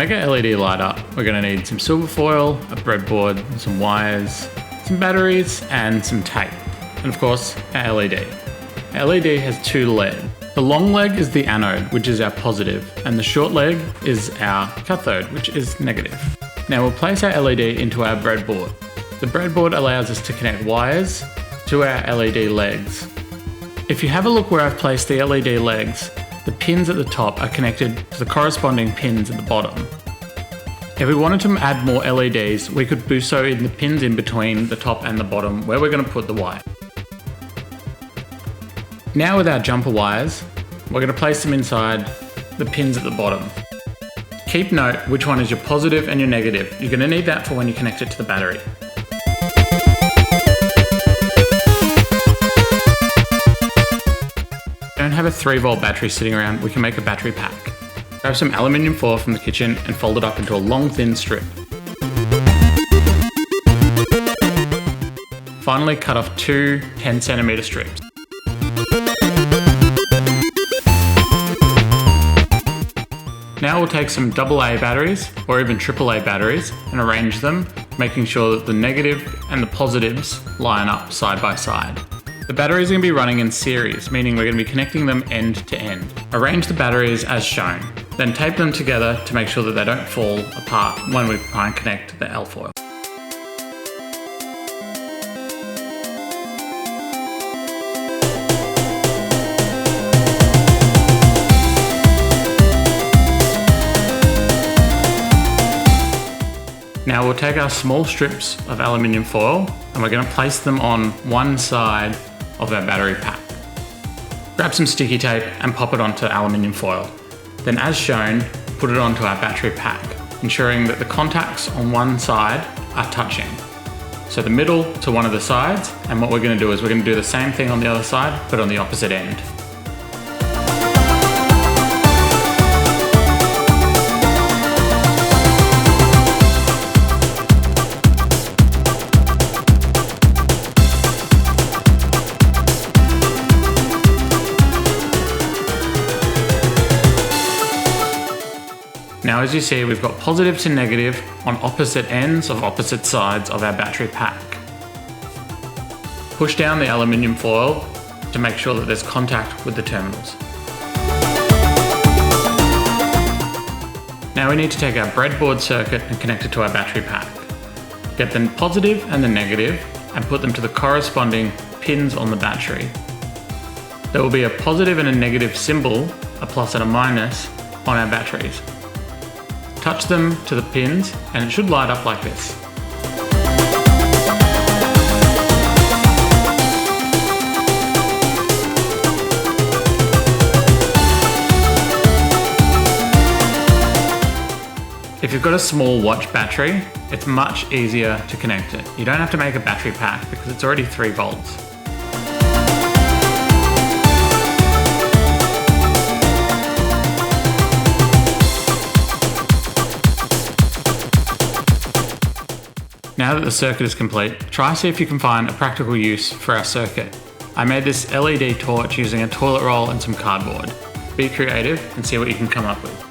make our LED light up, we're going to need some silver foil, a breadboard, some wires, some batteries, and some tape. And of course, our LED. Our LED has two legs. The long leg is the anode, which is our positive, and the short leg is our cathode, which is negative. Now we'll place our LED into our breadboard. The breadboard allows us to connect wires to our LED legs. If you have a look where I've placed the LED legs, the pins at the top are connected to the corresponding pins at the bottom. If we wanted to add more LEDs, we could do so in the pins in between the top and the bottom where we're going to put the wire. Now with our jumper wires, we're going to place them inside the pins at the bottom. Keep note which one is your positive and your negative. You're going to need that for when you connect it to the battery. Don't have a 3-volt battery sitting around, we can make a battery pack. Grab some aluminium foil from the kitchen and fold it up into a long thin strip. Finally cut off two 10cm strips. Now we'll take some AA batteries or even AAA batteries and arrange them, making sure that the negative and the positives line up side by side. The batteries are going to be running in series, meaning we're going to be connecting them end to end. Arrange the batteries as shown, then tape them together to make sure that they don't fall apart when we try and connect the L-foil. Now we'll take our small strips of aluminium foil and we're going to place them on one side of our battery pack. Grab some sticky tape and pop it onto aluminium foil. Then as shown, put it onto our battery pack, ensuring that the contacts on one side are touching. So the middle to one of the sides, and what we're going to do is we're going to do the same thing on the other side, but on the opposite end. Now as you see, we've got positive to negative on opposite ends of opposite sides of our battery pack. Push down the aluminium foil to make sure that there's contact with the terminals. Now we need to take our breadboard circuit and connect it to our battery pack. Get the positive and the negative and put them to the corresponding pins on the battery. There will be a positive and a negative symbol, a plus and a minus, on our batteries. Touch them to the pins and it should light up like this. If you've got a small watch battery, it's much easier to connect it. You don't have to make a battery pack because it's already 3 volts. Now that the circuit is complete, try see if you can find a practical use for our circuit. I made this LED torch using a toilet roll and some cardboard. Be creative and see what you can come up with.